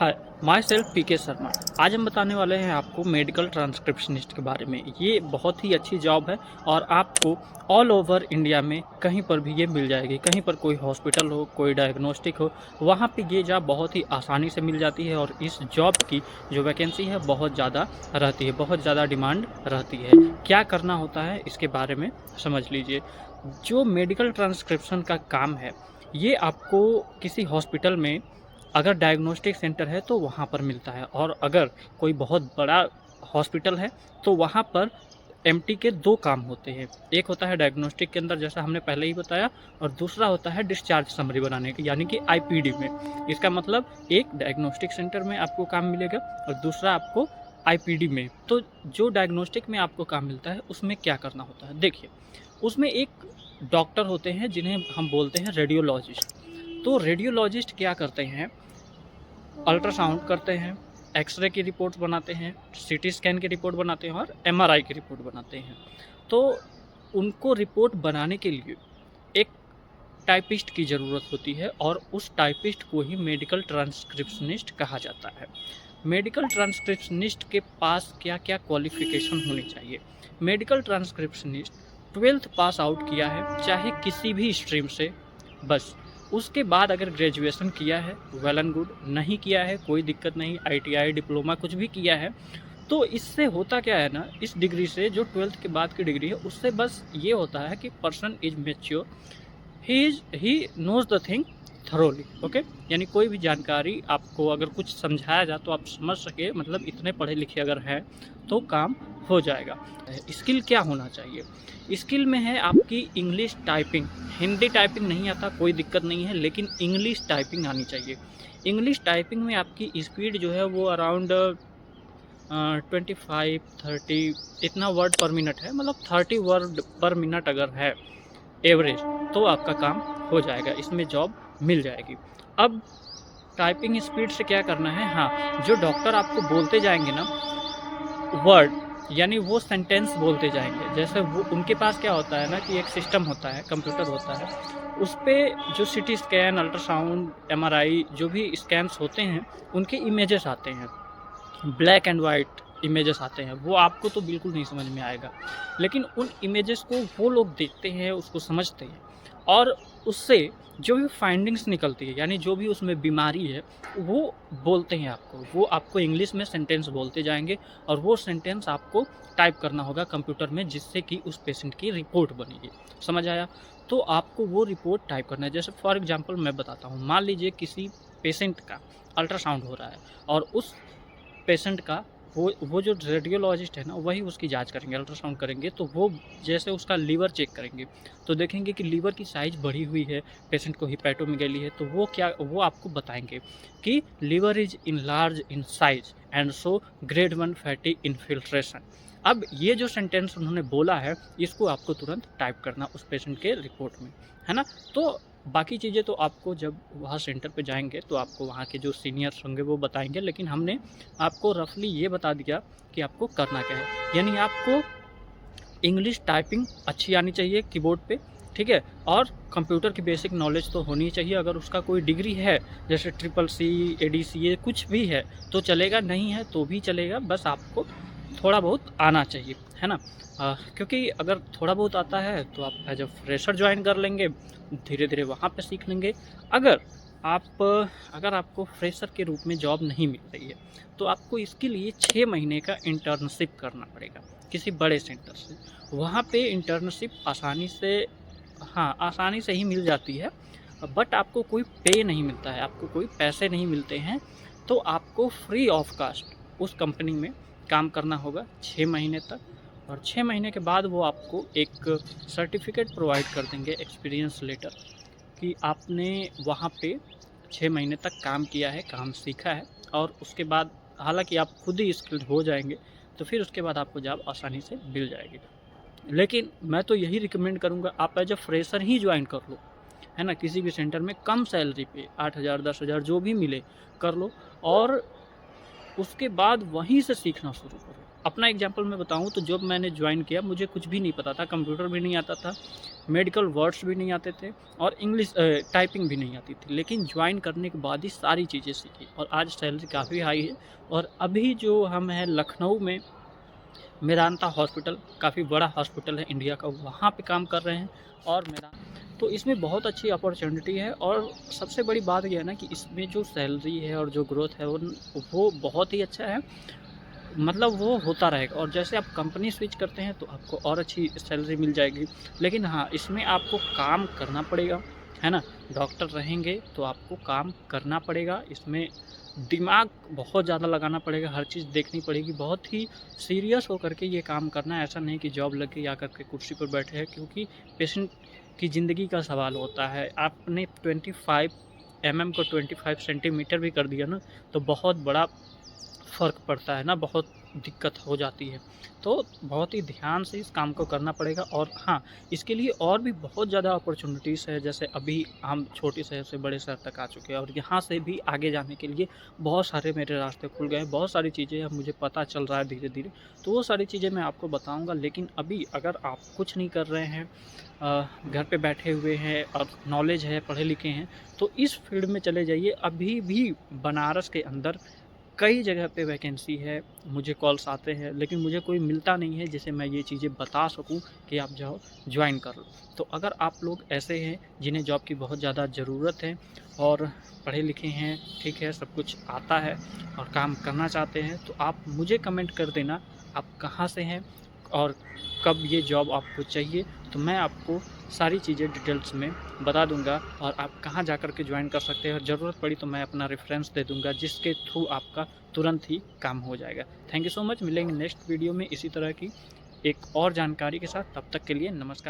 Hi, my self पीके शर्मा। आज हम बताने वाले हैं आपको मेडिकल ट्रांसक्रिप्शनिस्ट के बारे में। ये बहुत ही अच्छी जॉब है और आपको ऑल ओवर इंडिया में कहीं पर भी ये मिल जाएगी। कहीं पर कोई हॉस्पिटल हो, कोई डायग्नोस्टिक हो, वहाँ पे ये जॉब बहुत ही आसानी से मिल जाती है और इस जॉब की जो वैकेंसी है बहुत ज़्यादा रहती है, बहुत ज़्यादा डिमांड रहती है। क्या करना होता है इसके बारे में समझ लीजिए। जो मेडिकल ट्रांसक्रिप्शन का काम है, ये आपको किसी हॉस्पिटल में अगर डायग्नोस्टिक सेंटर है तो वहाँ पर मिलता है, और अगर कोई बहुत बड़ा हॉस्पिटल है तो वहाँ पर एमटी के दो काम होते हैं। एक होता है डायग्नोस्टिक के अंदर, जैसा हमने पहले ही बताया, और दूसरा होता है डिस्चार्ज समरी बनाने की, यानी कि आईपीडी में। इसका मतलब एक डायग्नोस्टिक सेंटर में आपको काम मिलेगा और दूसरा आपको आईपीडी में। तो जो डायग्नोस्टिक में आपको काम मिलता है उसमें क्या करना होता है, देखिए। उसमें एक डॉक्टर होते हैं जिन्हें हम बोलते हैं रेडियोलॉजिस्ट। तो रेडियोलॉजिस्ट क्या करते हैं, अल्ट्रासाउंड करते हैं, एक्सरे की रिपोर्ट बनाते हैं, सीटी स्कैन की रिपोर्ट बनाते हैं और एमआरआई की रिपोर्ट बनाते हैं। तो उनको रिपोर्ट बनाने के लिए एक टाइपिस्ट की ज़रूरत होती है और उस टाइपिस्ट को ही मेडिकल ट्रांसक्रिप्शनिस्ट कहा जाता है। मेडिकल ट्रांसक्रिप्शनिस्ट के पास क्या क्या क्वालिफ़िकेशन होनी चाहिए। Medical transcriptionist 12th pass out किया है, चाहे किसी भी स्ट्रीम से, बस। उसके बाद अगर ग्रेजुएशन किया है वेल एंड गुड, नहीं किया है कोई दिक्कत नहीं, आईटीआई डिप्लोमा कुछ भी किया है तो इससे होता क्या है ना, इस डिग्री से जो 12th के बाद की डिग्री है उससे बस ये होता है कि person is mature, he knows the thing thoroughly. Okay, यानी कोई भी जानकारी आपको अगर कुछ समझाया जाए तो आप समझ सके, मतलब इतने पढ़े लिखे अगर हैं तो काम हो जाएगा। स्किल क्या होना चाहिए, स्किल में है आपकी इंग्लिश टाइपिंग। हिंदी टाइपिंग नहीं आता कोई दिक्कत नहीं है, लेकिन इंग्लिश टाइपिंग आनी चाहिए। इंग्लिश टाइपिंग में आपकी स्पीड जो है वो अराउंड 25-30 इतना वर्ड पर मिनट है, मतलब 30 वर्ड पर मिनट अगर है एवरेज तो आपका काम हो जाएगा, इसमें जॉब मिल जाएगी। अब टाइपिंग स्पीड से क्या करना है, हाँ, जो डॉक्टर आपको बोलते जाएंगे ना वर्ड, यानी वो सेंटेंस बोलते जाएंगे। जैसे वो उनके पास क्या होता है ना कि एक सिस्टम होता है, कंप्यूटर होता है, उस पर जो सीटी स्कैन, अल्ट्रासाउंड, एमआरआई जो भी स्कैन्स होते हैं उनके इमेजेस आते हैं, ब्लैक एंड वाइट इमेजेस आते हैं। वो आपको तो बिल्कुल नहीं समझ में आएगा, लेकिन उन इमेजेस को वो लोग देखते हैं, उसको समझते हैं, और उससे जो भी फाइंडिंग्स निकलती है, यानी जो भी उसमें बीमारी है, वो बोलते हैं आपको। वो आपको इंग्लिश में सेंटेंस बोलते जाएंगे और वो सेंटेंस आपको टाइप करना होगा कंप्यूटर में, जिससे कि उस पेशेंट की रिपोर्ट बनेगी। समझ आया? तो आपको वो रिपोर्ट टाइप करना है। जैसे फॉर एग्जांपल मैं बताता हूँ, मान लीजिए किसी पेशेंट का अल्ट्रासाउंड हो रहा है और उस पेशेंट का वो जो रेडियोलॉजिस्ट है ना वही उसकी जांच करेंगे, अल्ट्रासाउंड करेंगे, तो वो जैसे उसका लीवर चेक करेंगे तो देखेंगे कि लीवर की साइज़ बढ़ी हुई है, पेशेंट को हिपैटोमेगैली है, तो वो आपको बताएंगे कि liver is in large in size and so grade 1 fatty infiltration. अब ये जो सेंटेंस उन्होंने बोला है इसको आपको तुरंत टाइप करना उस पेशेंट के रिपोर्ट में, है ना। तो बाकी चीज़ें तो आपको जब वहाँ सेंटर पे जाएंगे तो आपको वहाँ के जो सीनियर्स होंगे वो बताएंगे, लेकिन हमने आपको रफली ये बता दिया कि आपको करना क्या है। यानी आपको इंग्लिश टाइपिंग अच्छी आनी चाहिए कीबोर्ड पे, ठीक है, और कंप्यूटर की बेसिक नॉलेज तो होनी चाहिए। अगर उसका कोई डिग्री है जैसे CCC, ADCA कुछ भी है तो चलेगा, नहीं है तो भी चलेगा, बस आपको थोड़ा बहुत आना चाहिए, है ना। क्योंकि अगर थोड़ा बहुत आता है तो आप एज अ फ्रेशर ज्वाइन कर लेंगे, धीरे धीरे वहाँ पे सीख लेंगे। अगर आपको फ्रेशर के रूप में जॉब नहीं मिल रही है तो आपको इसके लिए 6 महीने का इंटर्नशिप करना पड़ेगा किसी बड़े सेंटर से। वहाँ पे इंटर्नशिप आसानी से ही मिल जाती है, बट आपको कोई पे नहीं मिलता है, आपको कोई पैसे नहीं मिलते हैं। तो आपको फ्री ऑफ कास्ट उस कंपनी में काम करना होगा 6 महीने तक, और 6 महीने के बाद वो आपको एक सर्टिफिकेट प्रोवाइड कर देंगे, एक्सपीरियंस लेटर, कि आपने वहाँ पे 6 महीने तक काम किया है, काम सीखा है। और उसके बाद हालांकि आप खुद ही स्किल्ड हो जाएंगे तो फिर उसके बाद आपको जॉब आसानी से मिल जाएगी। लेकिन मैं तो यही रिकमेंड करूँगा आप एज अ फ्रेशर ही ज्वाइन कर लो, है ना। किसी भी सेंटर में कम सैलरी पे 8,000 10,000 जो भी मिले कर लो, और उसके बाद वहीं से सीखना शुरू करो। अपना एग्जांपल मैं बताऊं तो जब मैंने ज्वाइन किया मुझे कुछ भी नहीं पता था, कंप्यूटर भी नहीं आता था, मेडिकल वर्ड्स भी नहीं आते थे और इंग्लिश टाइपिंग भी नहीं आती थी, लेकिन ज्वाइन करने के बाद ही सारी चीज़ें सीखी और आज सैलरी काफ़ी हाई है। और अभी जो हम हैं लखनऊ में मेदांता हॉस्पिटल, काफ़ी बड़ा हॉस्पिटल है इंडिया का, वहाँ पे काम कर रहे हैं। और मेरा तो इसमें बहुत अच्छी अपॉर्चुनिटी है और सबसे बड़ी बात ये है ना कि इसमें जो सैलरी है और जो ग्रोथ है वो बहुत ही अच्छा है, मतलब वो होता रहेगा। और जैसे आप कंपनी स्विच करते हैं तो आपको और अच्छी सैलरी मिल जाएगी, लेकिन हाँ, इसमें आपको काम करना पड़ेगा, है ना। डॉक्टर रहेंगे तो आपको काम करना पड़ेगा, इसमें दिमाग बहुत ज़्यादा लगाना पड़ेगा, हर चीज़ देखनी पड़ेगी, बहुत ही सीरियस होकर के ये काम करना है। ऐसा नहीं कि जॉब लग गई आकर के कुर्सी पर बैठे हैं, क्योंकि पेशेंट की ज़िंदगी का सवाल होता है। आपने 25 को 25 सेंटीमीटर भी कर दिया ना, तो बहुत बड़ा फ़र्क पड़ता है ना, बहुत दिक्कत हो जाती है। तो बहुत ही ध्यान से इस काम को करना पड़ेगा। और हाँ, इसके लिए और भी बहुत ज़्यादा अपॉर्चुनिटीज़ है, जैसे अभी हम छोटे शहर से बड़े शहर तक आ चुके हैं और यहाँ से भी आगे जाने के लिए बहुत सारे मेरे रास्ते खुल गए हैं, बहुत सारी चीज़ें अब मुझे पता चल रहा है धीरे-धीरे। तो वो सारी चीज़ें मैं आपको बताऊँगा, लेकिन अभी अगर आप कुछ नहीं कर रहे हैं, घर पे बैठे हुए हैं और नॉलेज है, पढ़े लिखे हैं, तो इस फील्ड में चले जाइए। अभी भी बनारस के अंदर कई जगह पे वैकेंसी है, मुझे कॉल्स आते हैं, लेकिन मुझे कोई मिलता नहीं है जिसे मैं ये चीज़ें बता सकूं कि आप जाओ ज्वाइन कर लो। तो अगर आप लोग ऐसे हैं जिन्हें जॉब की बहुत ज़्यादा ज़रूरत है और पढ़े लिखे हैं, ठीक है, सब कुछ आता है और काम करना चाहते हैं, तो आप मुझे कमेंट कर देना आप कहाँ से हैं और कब ये जॉब आपको चाहिए। तो मैं आपको सारी चीज़ें डिटेल्स में बता दूंगा और आप कहाँ जाकर के ज्वाइन कर सकते हैं, और ज़रूरत पड़ी तो मैं अपना रेफरेंस दे दूंगा जिसके थ्रू आपका तुरंत ही काम हो जाएगा। Thank you so much. मिलेंगे नेक्स्ट वीडियो में इसी तरह की एक और जानकारी के साथ। तब तक के लिए नमस्कार।